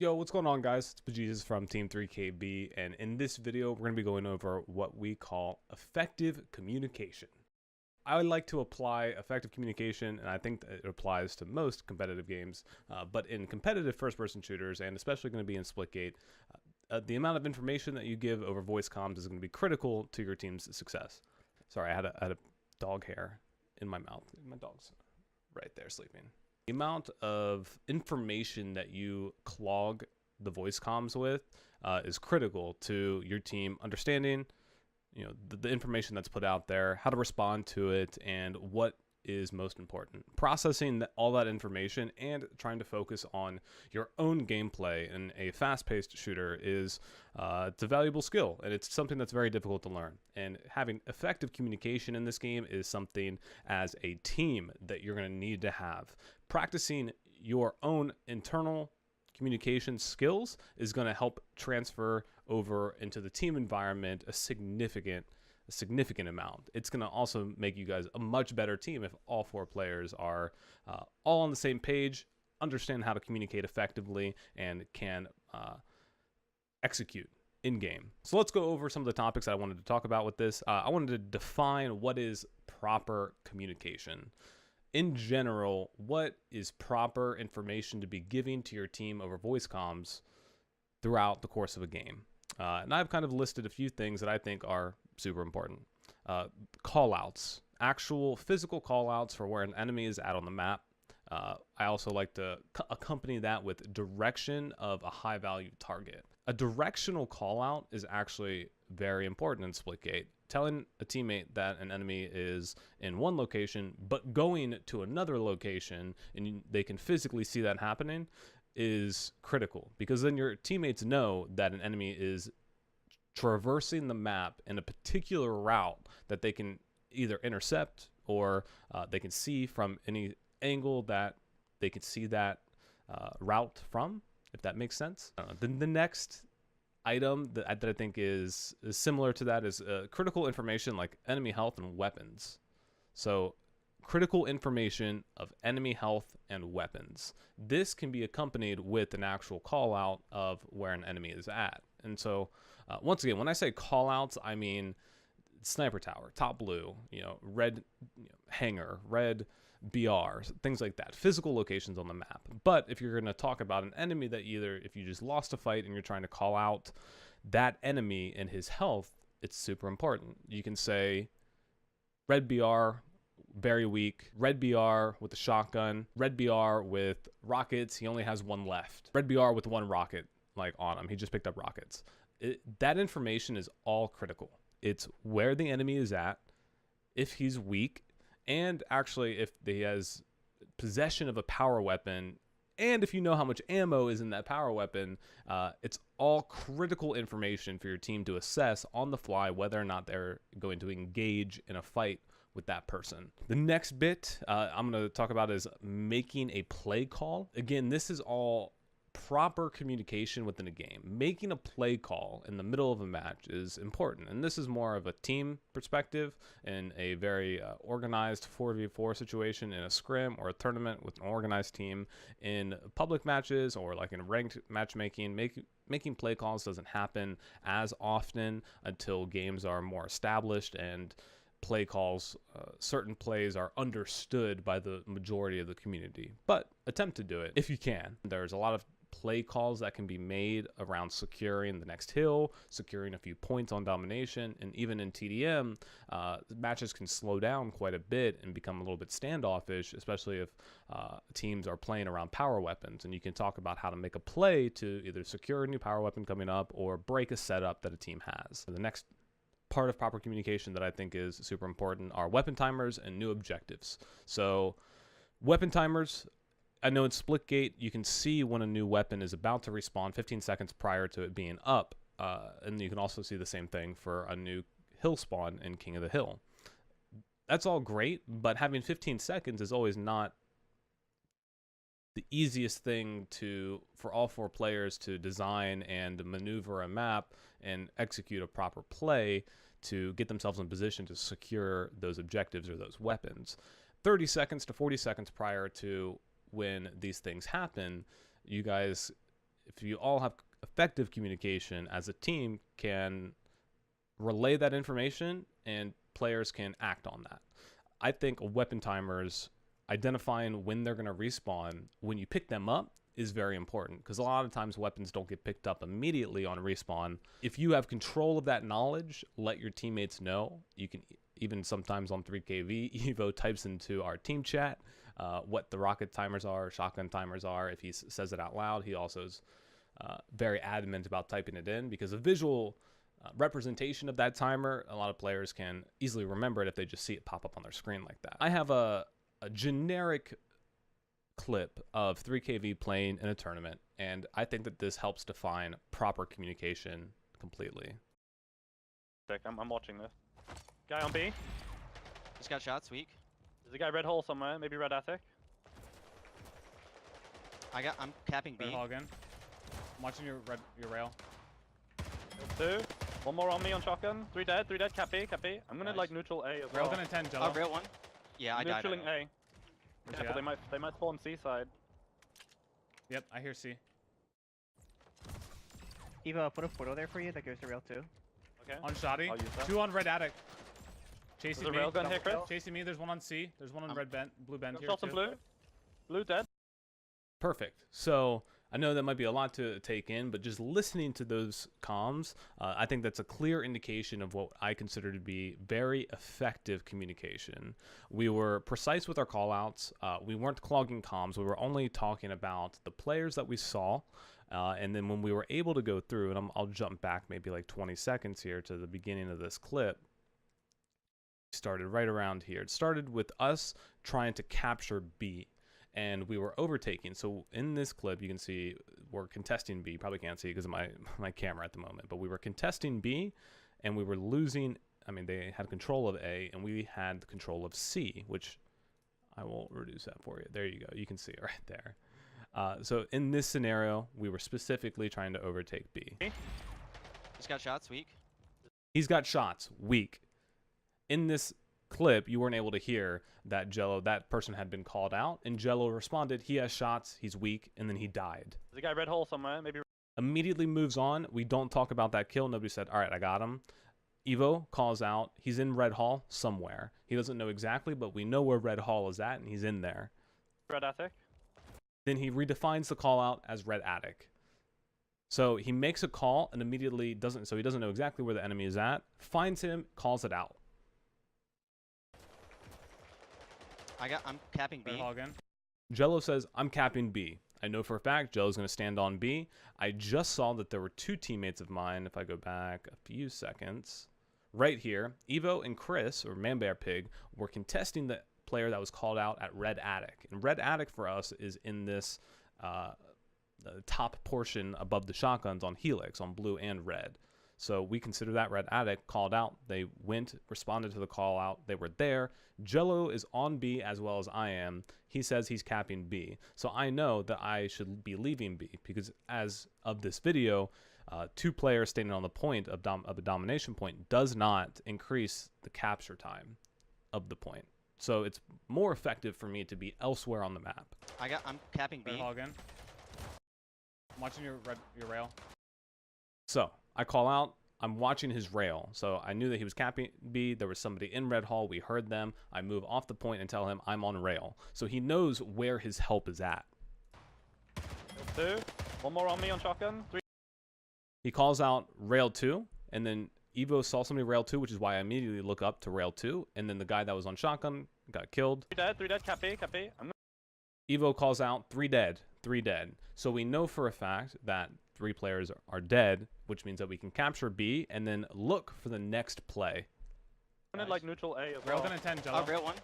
Yo, what's going on, guys? It's Bejezus from Team 3KB, and in this video, we're going to be going over what we call effective communication. I would like to apply effective communication, and I think that it applies to most competitive games, but in competitive first-person shooters, and especially going to be in Splitgate, the amount of information that you give over voice comms is going to be critical to your team's success. Sorry, I had a dog hair in my mouth. My dog's right there sleeping. The amount of information that you clog the voice comms with is critical to your team understanding, the information that's put out there, how to respond to it, and what is most important. Processing all that information and trying to focus on your own gameplay in a fast-paced shooter is it's a valuable skill, and it's something that's very difficult to learn. And having effective communication in this game is something as a team that you're going to need to have. Practicing your own internal communication skills is going to help transfer over into the team environment a significant amount. It's going to also make you guys a much better team if all four players are all on the same page, understand how to communicate effectively, and can execute in game. So let's go over some of the topics I wanted to talk about with this. I wanted to define what is proper communication. In general, what is proper information to be giving to your team over voice comms throughout the course of a game? And I've kind of listed a few things that I think are super important. Callouts, actual physical callouts for where an enemy is at on the map. I also like to accompany that with direction of a high value target. A directional callout is actually very important in Splitgate. Telling a teammate that an enemy is in one location, but going to another location, and they can physically see that happening, is critical, because then your teammates know that an enemy is traversing the map in a particular route that they can either intercept or they can see from any angle that they can see that route from, if that makes sense. Then the next item that I think is similar to that is critical information like enemy health and weapons. So critical information of enemy health and weapons. This can be accompanied with an actual call out of where an enemy is at. And so once again, when I say call outs, I mean sniper tower, top blue, red hangar, red BR, things like that, physical locations on the map. But if you're going to talk about an enemy that if you just lost a fight and you're trying to call out that enemy and his health, it's super important. You can say red BR, very weak, red BR with a shotgun, red BR with rockets, he only has one left, red BR with one rocket on him, he just picked up rockets. That information is all critical. It's where the enemy is at, if he's weak, and actually if he has possession of a power weapon, and if you know how much ammo is in that power weapon. It's all critical information for your team to assess on the fly whether or not they're going to engage in a fight with that person. The next bit I'm going to talk about is making a play call. Again, this is all proper communication within a game. Making a play call in the middle of a match is important, and this is more of a team perspective in a very organized 4v4 situation in a scrim or a tournament with an organized team. In public matches or like in ranked matchmaking, making play calls doesn't happen as often until games are more established and play calls, certain plays are understood by the majority of the community. But attempt to do it if you can. There's a lot of play calls that can be made around securing the next hill, securing a few points on domination, and even in TDM, matches can slow down quite a bit and become a little bit standoffish, especially if teams are playing around power weapons. And you can talk about how to make a play to either secure a new power weapon coming up or break a setup that a team has. The next part of proper communication that I think is super important are weapon timers and new objectives. So weapon timers, I know in Splitgate you can see when a new weapon is about to respawn 15 seconds prior to it being up, and you can also see the same thing for a new hill spawn in King of the Hill. That's all great, but having 15 seconds is always not the easiest thing for all four players to design and maneuver a map and execute a proper play to get themselves in position to secure those objectives or those weapons. 30 seconds to 40 seconds prior to when these things happen, you guys if you all have effective communication as a team, can relay that information and players can act on that. I think weapon timers, identifying when they're going to respawn when you pick them up, is very important, because a lot of times weapons don't get picked up immediately on respawn. If you have control of that knowledge, let your teammates know. You can even sometimes on 3KV, Evo types into our team chat what the rocket timers are, shotgun timers are. If he says it out loud, he also is very adamant about typing it in, because a visual representation of that timer, a lot of players can easily remember it if they just see it pop up on their screen like that. I have a generic clip of 3KV playing in a tournament, and I think that this helps define proper communication completely. I'm watching this. Guy on B. Just got shots, weak. There's a guy red hole somewhere, maybe red attic. I'm capping B. Red hall again. I'm watching your rail. Two. One more on me on shotgun. 3 dead, cap B. I'm gonna Nice. like neutral A as Rail well. gonna 10, Jello. Oh, rail one. Yeah, I died. Neutraling A. Yeah, but they might spawn C side. Yep, I hear C. Evo, I'll put a portal there for you that goes to rail 2. Okay. On Shoddy. I'll use that. 2 on red attic. Chasing There's a me. railgun here, Chris. Chasing me. There's one on C. There's one on blue bend here Shots on too. blue. Blue dead. Perfect. So I know that might be a lot to take in, but just listening to those comms, I think that's a clear indication of what I consider to be very effective communication. We were precise with our callouts. We weren't clogging comms. We were only talking about the players that we saw. And then when we were able to go through, and I'll jump back maybe like 20 seconds here to the beginning of this clip. Started right around here. It started with us trying to capture B, and we were overtaking. So in this clip, you can see we're contesting B. You probably can't see because of my camera at the moment, but we were contesting B, and we were losing. I mean, they had control of A, and we had control of C, which I will reduce that for you. There you go. You can see it right there. So in this scenario, we were specifically trying to overtake B. Just got shots, weak. He's got shots, weak. In this clip, you weren't able to hear that Jello, that person had been called out, and Jello responded, he has shots, he's weak, and then he died. There's a guy red hole somewhere, maybe. Immediately moves on. We don't talk about that kill. Nobody said, all right, I got him. Evo calls out, he's in red hall somewhere. He doesn't know exactly, but we know where red hall is at, and he's in there. Red attic. Then he redefines the call out as red attic. So he makes a call and immediately doesn't, so he doesn't know exactly where the enemy is at, finds him, calls it out. I'm capping B. Again. Jello says, I'm capping B. I know for a fact Jello's going to stand on B. I just saw that there were 2 teammates of mine, if I go back a few seconds, right here. Evo and Chris, or Manbear Pig, were contesting the player that was called out at red attic. And red attic for us is in this the top portion above the shotguns on Helix, on blue and red. So we consider that red attic called out. They went, responded to the call out. They were there. Jello is on B as well as I am. He says he's capping B. So I know that I should be leaving B, because as of this video, 2 players standing on the point of a domination point does not increase the capture time of the point. So it's more effective for me to be elsewhere on the map. I'm capping B. Again. I'm watching your rail. So I call out, I'm watching his rail. So I knew that he was capping B. There was somebody in red hall. We heard them. I move off the point and tell him I'm on rail. So he knows where his help is at. 2. One more on me on shotgun. 3. He calls out rail 2, and then Evo saw somebody rail 2, which is why I immediately look up to rail 2, and then the guy that was on shotgun got killed. 3 dead, cap B. Evo calls out 3 dead. So we know for a fact that 3 players are dead, which means that we can capture B and then look for the next play. I'm gonna like neutral A as well. Rail gonna 10, Jello. Oh, rail one.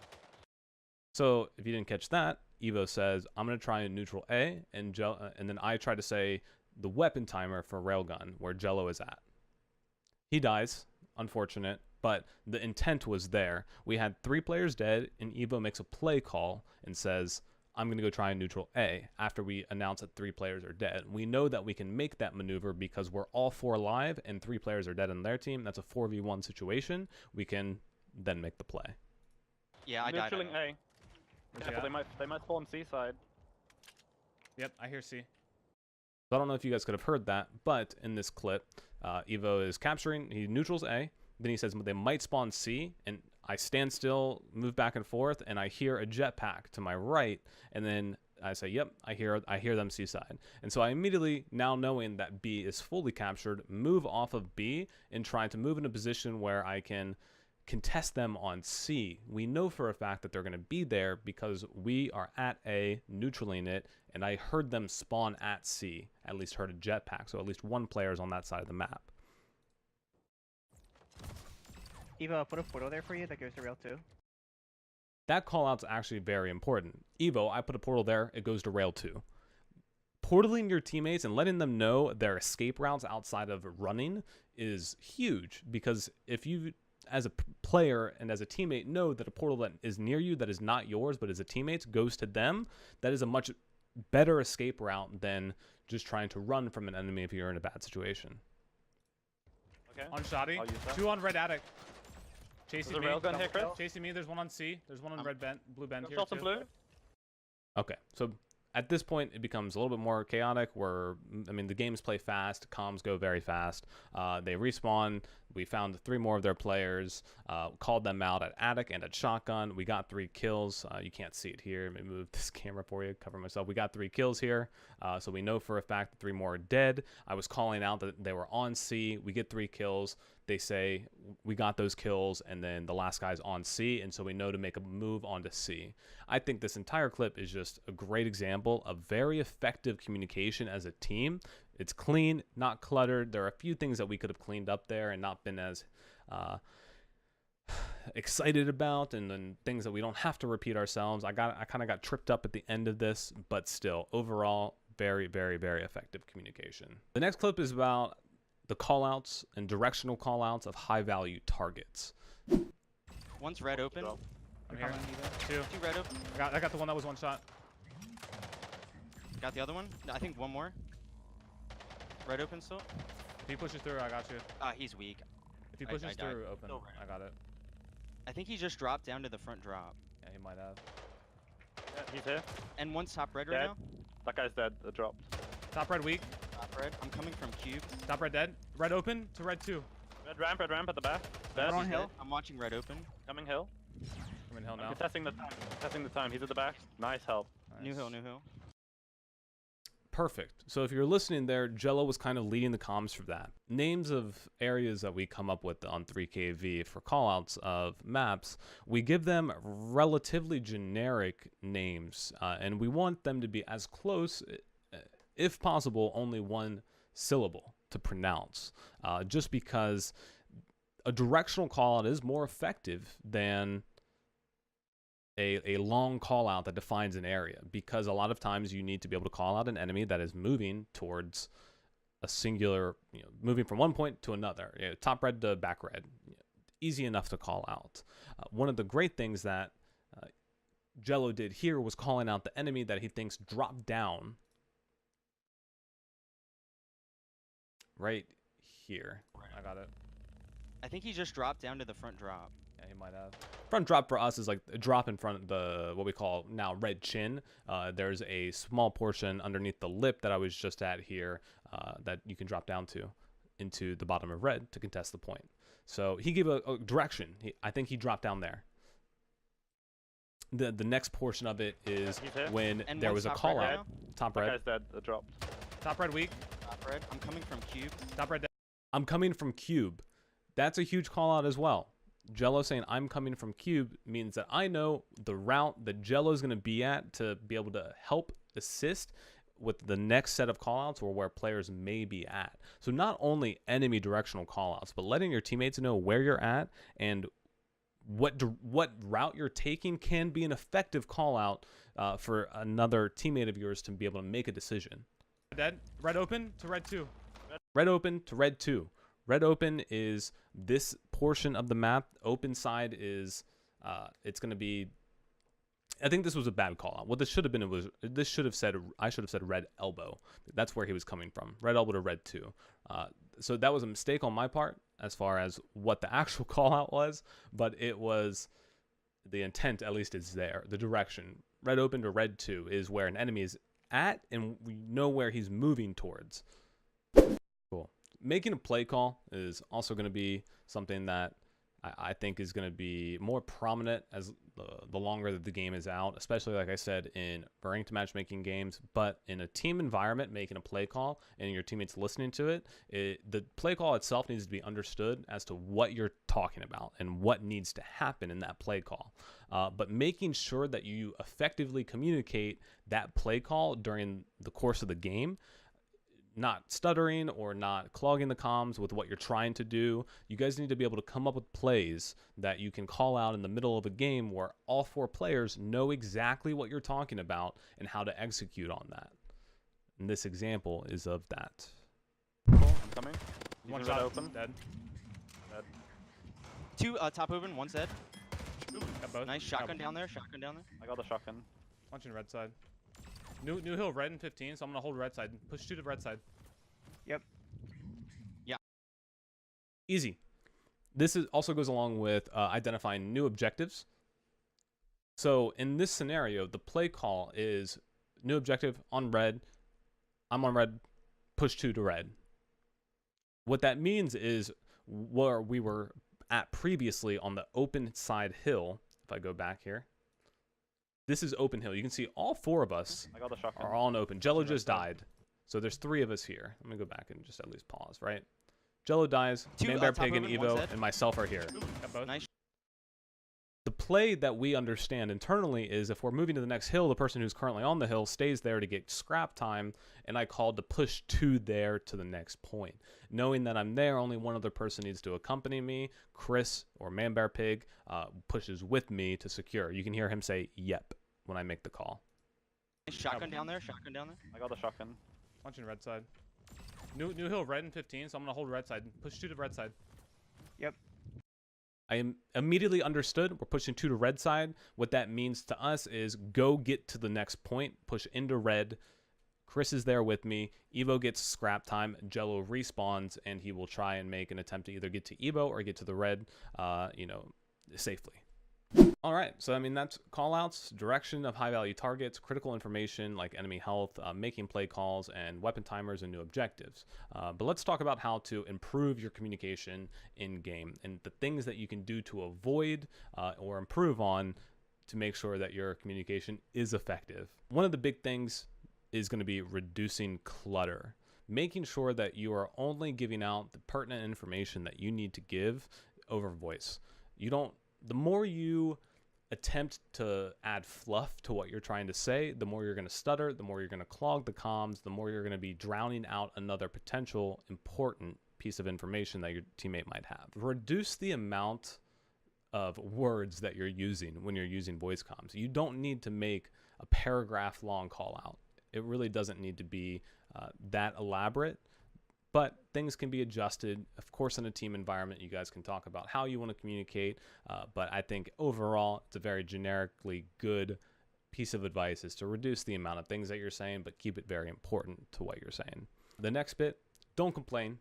So if you didn't catch that, Evo says, I'm going to try a neutral A, and then I try to say the weapon timer for railgun, where Jello is at. He dies, unfortunate, but the intent was there. We had 3 players dead, and Evo makes a play call and says, I'm going to go try a neutral A after we announce that 3 players are dead. We know that we can make that maneuver because we're all 4 alive and 3 players are dead on their team. That's a 4v1 situation. We can then make the play. Yeah, I died. Neutraling A. Yeah, but they might spawn C side. Yep, I hear C. So I don't know if you guys could have heard that, but in this clip, Evo is capturing, he neutrals A, then he says they might spawn C, and I stand still, move back and forth, and I hear a jetpack to my right, and then I say, yep, I hear them C side. And so I immediately, now knowing that B is fully captured, move off of B and try to move in a position where I can contest them on C. We know for a fact that they're going to be there because we are at A, neutraling it, and I heard them spawn at C, at least heard a jetpack, so at least one player is on that side of the map. Evo, I'll put a portal there for you that goes to rail 2. That call out's actually very important. Evo, I put a portal there, it goes to rail 2. Portaling your teammates and letting them know their escape routes outside of running is huge, because if you, as a player and as a teammate, know that a portal that is near you that is not yours but is a teammate's goes to them, that is a much better escape route than just trying to run from an enemy if you're in a bad situation. Okay. On Shoddy, I'll use that. 2 on red attic. Chasing me. Railgun here, Chris? Chasing me. There's one on C. There's one on red bend, blue bend here. Shots on Too. blue. Okay, so at this point, it becomes a little bit more chaotic where, I mean, the games play fast, comms go very fast. They respawn. We found 3 more of their players, called them out at attic and at shotgun. We got 3 kills. You can't see it here. Let me move this camera for you, cover myself. We got 3 kills here, so we know for a fact that 3 more are dead. I was calling out that they were on C. We get 3 kills. They say we got those kills, and then the last guy's on C, and so we know to make a move onto C. I think this entire clip is just a great example of very effective communication as a team. It's clean, not cluttered. There are a few things that we could have cleaned up there and not been as excited about, and then things that we don't have to repeat ourselves. I kind of got tripped up at the end of this, but still, overall, very, very, very effective communication. The next clip is about the callouts and directional callouts of high-value targets. One's red open. I'm here. 2. 2 red open. I got the one that was one shot. Got the other one. I think one more. Red open still. If he pushes through, I got you. He's weak. If he I pushes died. through, open. Still red. I got it. I think he just dropped down to the front drop. Yeah, he might have. Yeah, he's here. And one's top red Dead. right now. That guy's dead. It dropped. Top red weak. Top red. I'm coming from cube. Top red dead. Red open to red 2. Red ramp at the back. Red Dead. on hill. hill. I'm watching red open. Coming hill. I'm in hell now. I'm testing the time. Testing the time. He's at the back. Nice help. Nice. New hill. New hill. Perfect. So if you're listening there, Jello was kind of leading the comms for that. Names of areas that we come up with on 3KV for callouts of maps, we give them relatively generic names, and we want them to be as close, if possible, only one syllable to pronounce, just because a directional callout is more effective than a long call out that defines an area, because a lot of times you need to be able to call out an enemy that is moving towards a singular, moving from one point to another, top red to back red, easy enough to call out. One of the great things that Jello did here was calling out the enemy that he thinks dropped down right here. I got it. I think he just dropped down to the front drop. Yeah, he might have. Front drop for us is like a drop in front of the, what we call now red chin. There's a small portion underneath the lip that I was just at here that you can drop down to into the bottom of red to contest the point. So he gave a direction. I think he dropped down there. The next portion of it is when And there one's was a top call red out. right Top That red. guy's dead. It dropped. Top red weak. Top red. I'm coming from cube. Top red. I'm coming from cube. That's a huge call out as well. Jello saying I'm coming from cube means that I know the route that Jello is going to be at to be able to help assist with the next set of callouts or where players may be at. So not only enemy directional callouts, but letting your teammates know where you're at and what route you're taking can be an effective callout for another teammate of yours to be able to make a decision. Dead. Red open to red 2. Red open to red 2. Red open is this portion of the map. Open side is, it's going to be, I think this was a bad call out. What this should have been, this should have said, I should have said red elbow. That's where he was coming from. Red elbow to red 2. So that was a mistake on my part as far as what the actual call out was, but it was, the intent at least is there. The direction. Red open to red 2 is where an enemy is at and we know where he's moving towards. Cool. Making a play call is also going to be something that I think is going to be more prominent as the longer that the game is out, especially, like I said, in ranked matchmaking games. But in a team environment, making a play call and your teammates listening to it, the play call itself needs to be understood as to what you're talking about and what needs to happen in that play call. But making sure that you effectively communicate that play call during the course of the game, not stuttering or not clogging the comms with what you're trying to do. You guys need to be able to come up with plays that you can call out in the middle of a game where all 4 players know exactly what you're talking about and how to execute on that. And this example is of that. Cool, I'm coming. One Using shot, red open. dead. Dead. 2 top open, 1's dead. Got both. Nice shotgun down there, shotgun down there. I got the shotgun. Punching red side. New hill red in 15, so I'm gonna hold red side. Push 2 to red side. Yep. Yeah. Easy. This also goes along with identifying new objectives. So in this scenario, the play call is new objective on red. I'm on red. Push 2 to red. What that means is where we were at previously on the open side hill. If I go back here. This is open hill. You can see all 4 of us I got the shotgun. are all on open. Jello just died. So there's 3 of us here. Let me go back and just at least pause, right? Jello dies, 2 Man Bear top Pig and open, 1's Evo, dead. and myself are here. Got both. Nice. The play that we understand internally is if we're moving to the next hill, the person who's currently on the hill stays there to get scrap time, and I called to push 2 there to the next point. Knowing that I'm there, only one other person needs to accompany me. Chris, or Man Bear Pig, pushes with me to secure. You can hear him say, yep, when I make the call. Shotgun down there, shotgun down there. I got the shotgun. Punching red side. New hill red in 15, so I'm going to hold red side. Push 2 to red side. Yep. I immediately understood we're pushing 2 to red side. What that means to us is go get to the next point, push into red. Chris is there with me. Evo gets scrap time. Jello respawns, and he will try and make an attempt to either get to Evo or get to the red, safely. All right, so I mean that's callouts, direction of high-value targets, critical information like enemy health, making play calls, and weapon timers and new objectives. But let's talk about how to improve your communication in game and the things that you can do to avoid or improve on to make sure that your communication is effective. One of the big things is going to be reducing clutter, making sure that you are only giving out the pertinent information that you need to give over voice. The more you attempt to add fluff to what you're trying to say, the more you're going to stutter, the more you're going to clog the comms, the more you're going to be drowning out another potential important piece of information that your teammate might have. Reduce the amount of words that you're using when you're using voice comms. You don't need to make a paragraph long call out. It really doesn't need to be that elaborate. But things can be adjusted. Of course, in a team environment, you guys can talk about how you want to communicate. But I think overall, it's a very generically good piece of advice is to reduce the amount of things that you're saying, but keep it very important to what you're saying. The next bit, don't complain.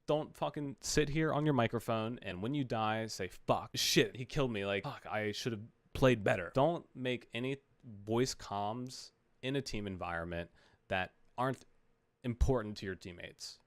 Don't fucking sit here on your microphone and when you die, say, fuck, shit, he killed me. Like, fuck, I should have played better. Don't make any voice comms in a team environment that aren't important to your teammates.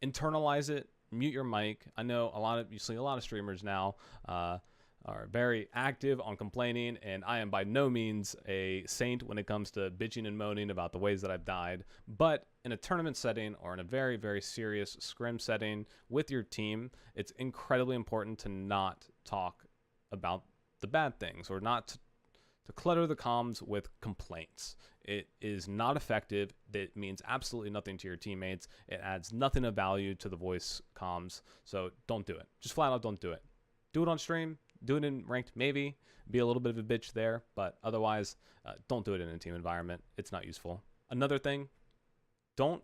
Internalize it, mute your mic. I know you see a lot of streamers now are very active on complaining, and I am by no means a saint when it comes to bitching and moaning about the ways that I've died. But in a tournament setting or in a very, very serious scrim setting with your team, it's incredibly important to not talk about the bad things or not to clutter the comms with complaints. It is not effective. It means absolutely nothing to your teammates. It adds nothing of value to the voice comms. So don't do it. Just flat out don't do it. Do it on stream. Do it in ranked, maybe. Be a little bit of a bitch there. But otherwise, don't do it in a team environment. It's not useful. Another thing, don't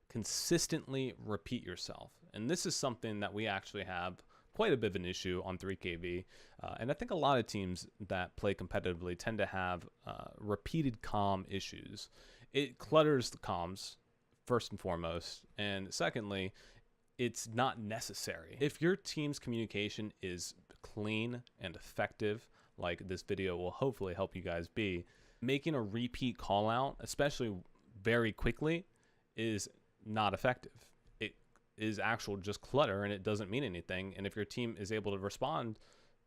consistently repeat yourself. And this is something that we actually have quite a bit of an issue on 3KV. And I think a lot of teams that play competitively tend to have repeated comm issues. It clutters the comms, first and foremost. And secondly, it's not necessary. If your team's communication is clean and effective, like this video will hopefully help you guys be, making a repeat call out, especially very quickly is not effective. It is actual just clutter, and it doesn't mean anything. And if your team is able to respond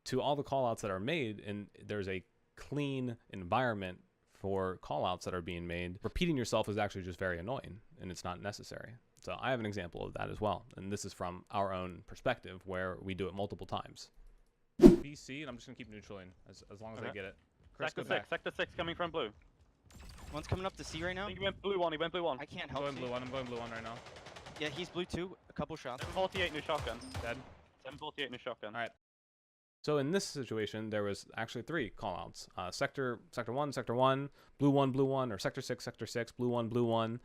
to all the callouts that are made, and there's a clean environment for callouts that are being made, repeating yourself is actually just very annoying, and it's not necessary. So I have an example of that as well, and this is from our own perspective where we do it multiple times. BC, and I'm just gonna keep neutraling as long as I get it. Chris, Sector 6 coming from blue. One's coming up to C right I now. think he went blue 1, he went blue 1. I can't I'm help going C. blue one. I'm going blue one right now. Yeah, he's blue too. A couple shots. 748 new shotgun. Dead. 748 new shotgun. All right. So in this situation, there was actually 3 callouts. Sector 1, blue 1, or sector 6, blue 1,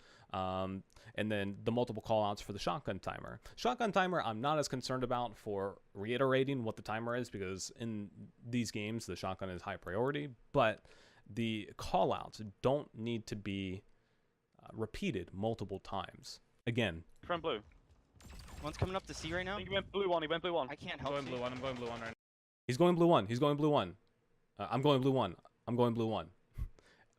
and then the multiple callouts for the shotgun timer. Shotgun timer, I'm not as concerned about for reiterating what the timer is, because in these games, the shotgun is high priority, but the callouts don't need to be repeated multiple times. Again. From blue. One's coming up to C right now. I think he went blue 1, he went blue 1. I can't I'm help going C. blue one. I'm going blue one right now. He's going blue 1. I'm going blue 1. I'm going blue 1.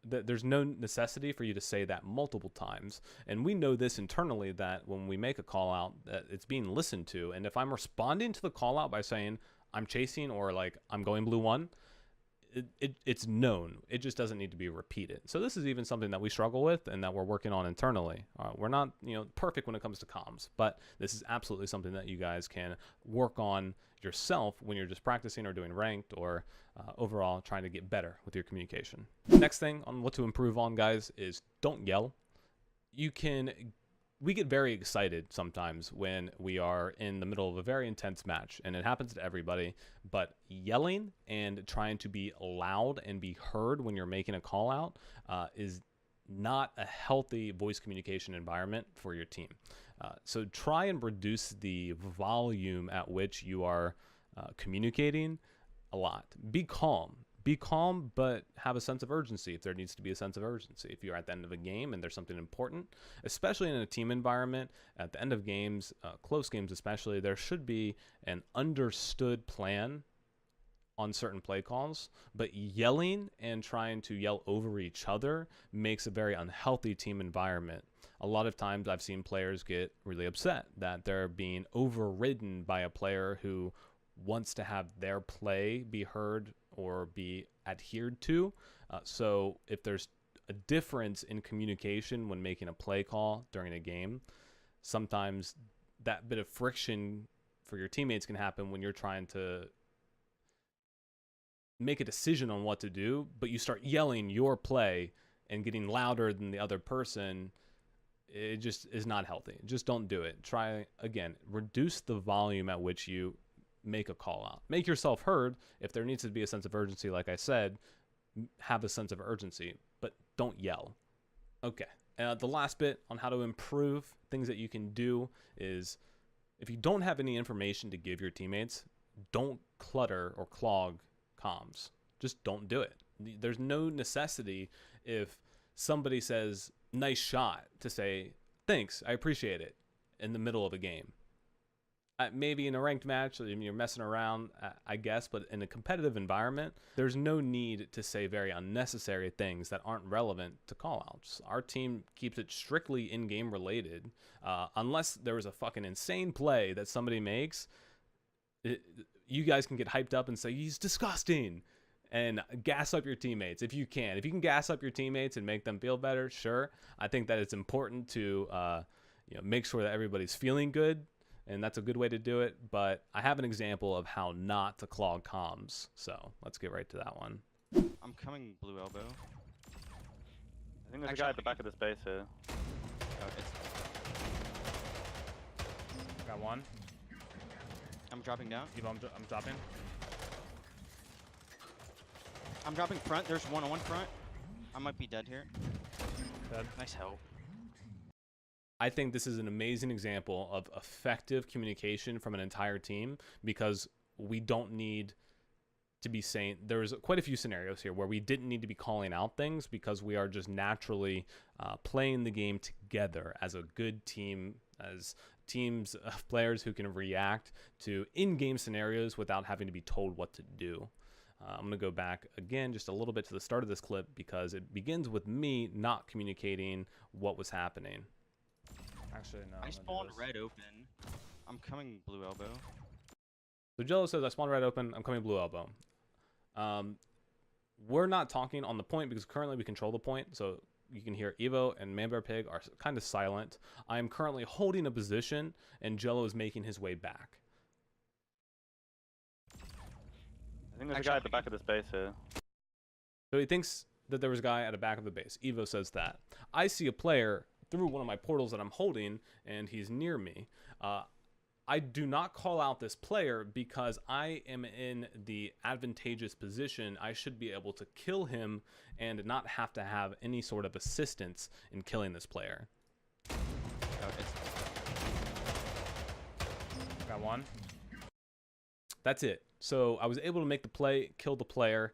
There's no necessity for you to say that multiple times. And we know this internally, that when we make a call out, that it's being listened to. And if I'm responding to the call out by saying I'm chasing, or like I'm going blue 1, it's known. It just doesn't need to be repeated. So this is even something that we struggle with and that we're working on internally. We're not, perfect when it comes to comms, but this is absolutely something that you guys can work on yourself when you're just practicing or doing ranked, or overall trying to get better with your communication. Next thing on what to improve on, guys, is don't yell. We get very excited sometimes when we are in the middle of a very intense match, and it happens to everybody, but yelling and trying to be loud and be heard when you're making a call out is not a healthy voice communication environment for your team. So try and reduce the volume at which you are communicating a lot. Be calm. Be calm, but have a sense of urgency if there needs to be a sense of urgency. If you're at the end of a game and there's something important, especially in a team environment, at the end of games, close games especially, there should be an understood plan on certain play calls, but yelling and trying to yell over each other makes a very unhealthy team environment. A lot of times I've seen players get really upset that they're being overridden by a player who wants to have their play be heard or be adhered to. So if there's a difference in communication when making a play call during a game, sometimes that bit of friction for your teammates can happen when you're trying to make a decision on what to do, but you start yelling your play and getting louder than the other person. It just is not healthy. Just don't do it. Try again, reduce the volume at which you make a call out. Make yourself heard. If there needs to be a sense of urgency, like I said, have a sense of urgency, but don't yell. Okay. The last bit on how to improve things that you can do is, if you don't have any information to give your teammates, don't clutter or clog comms. Just don't do it. There's no necessity if somebody says nice shot to say thanks, I appreciate it in the middle of a game. Maybe in a ranked match, you're messing around, I guess, but in a competitive environment, there's no need to say very unnecessary things that aren't relevant to callouts. Our team keeps it strictly in-game related. Unless there was a fucking insane play that somebody makes, you guys can get hyped up and say, he's disgusting, and gas up your teammates if you can. If you can gas up your teammates and make them feel better, sure. I think that it's important to make sure that everybody's feeling good, and that's a good way to do it. But I have an example of how not to clog comms, so let's get right to that one. I'm coming blue elbow. I think there's a guy at the back of this base here. Got one. I'm dropping down. I'm dropping. I'm dropping front. There's one on one front. I might be dead here. Dead. Nice help. I think this is an amazing example of effective communication from an entire team, because we don't need to be saying, there's quite a few scenarios here where we didn't need to be calling out things because we are just naturally playing the game together as a good team, as teams of players who can react to in-game scenarios without having to be told what to do. I'm going to go back again just a little bit to the start of this clip because it begins with me not communicating what was happening. Actually, no. I spawned red open. I'm coming blue elbow. So Jello says, I spawned red open. I'm coming blue elbow. We're not talking on the point because currently we control the point. So you can hear Evo and Manbear Pig are kind of silent. I am currently holding a position and Jello is making his way back. I think there's a guy at the back of this base here. So he thinks that there was a guy at the back of the base. Evo says that. I see a player through one of my portals that I'm holding, and he's near me. I do not call out this player because I am in the advantageous position. I should be able to kill him and not have to have any sort of assistance in killing this player. Got one. That's it. So I was able to make the play, kill the player.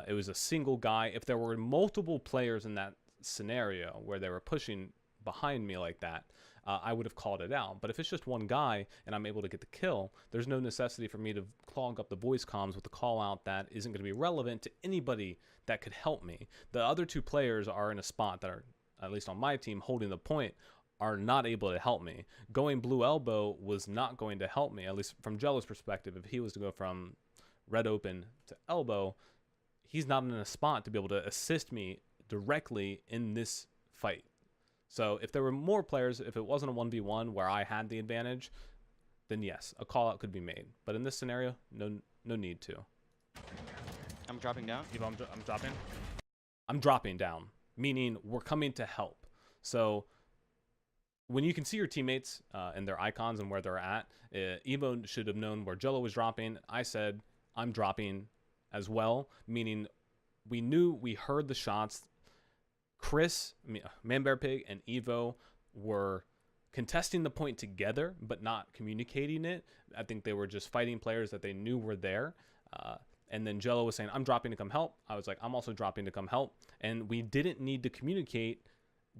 It was a single guy. If there were multiple players in that scenario where they were pushing behind me like that, I would have called it out. But if it's just one guy and I'm able to get the kill, there's no necessity for me to clog up the voice comms with a call out that isn't going to be relevant to anybody that could help me. The other two players are in a spot that are, at least on my team, holding the point, are not able to help me. Going blue elbow was not going to help me, at least from Jello's perspective. If he was to go from red open to elbow, he's not in a spot to be able to assist me directly in this fight. So if there were more players, if it wasn't a 1v1 where I had the advantage, then yes, a call out could be made. But in this scenario, no need to. I'm dropping down. Evo, I'm dropping. I'm dropping down, meaning we're coming to help. So when you can see your teammates and their icons and where they're at, Evo should have known where Jello was dropping. I said, I'm dropping as well, meaning we heard the shots. Chris, Manbear Pig, and Evo were contesting the point together, but not communicating it. I think they were just fighting players that they knew were there. And then Jello was saying, I'm dropping to come help. I was like, I'm also dropping to come help. And we didn't need to communicate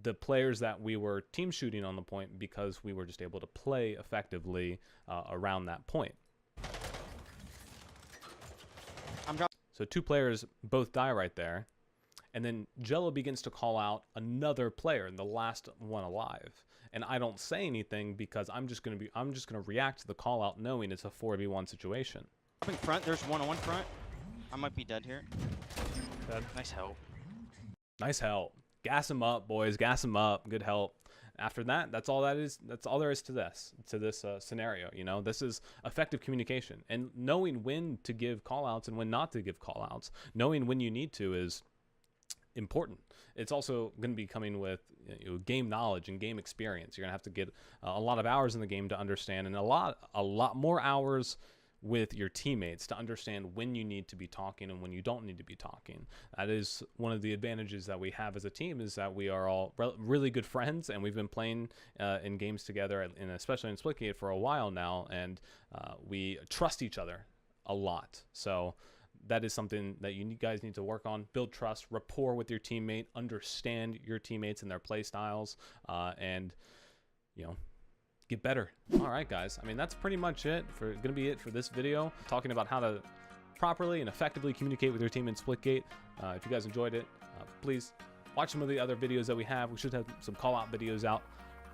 the players that we were team shooting on the point because we were just able to play effectively around that point. So two players both die right there. And then Jello begins to call out another player, the last one alive. And I don't say anything because I'm just gonna react to the call out knowing it's a 4v1 situation. Up in front, there's one on one front. I might be dead here. Dead. Nice help. Nice help. Gas him up, boys. Gas him up. Good help. After that, that's all there is to this scenario. You know, this is effective communication and knowing when to give call outs and when not to give call outs. Knowing when you need to is important. It's also going to be coming with game knowledge and game experience. You're going to have to get a lot of hours in the game to understand, and a lot more hours with your teammates to understand when you need to be talking and when you don't need to be talking. That is one of the advantages that we have as a team, is that we are all really good friends, and we've been playing in games together, and especially in Splitgate for a while now, and we trust each other a lot. So that is something that you guys need to work on. Build trust, rapport with your teammate, understand your teammates and their play styles, and get better. All right, guys. I mean, that's pretty much it for this video, talking about how to properly and effectively communicate with your team in Splitgate. If you guys enjoyed it, please watch some of the other videos that we have. We should have some call-out videos out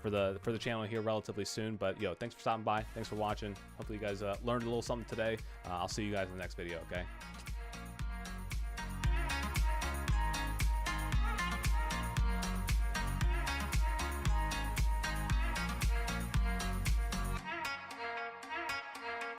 for the channel here relatively soon. But thanks for stopping by. Thanks for watching. Hopefully you guys learned a little something today. I'll see you guys in the next video. Okay.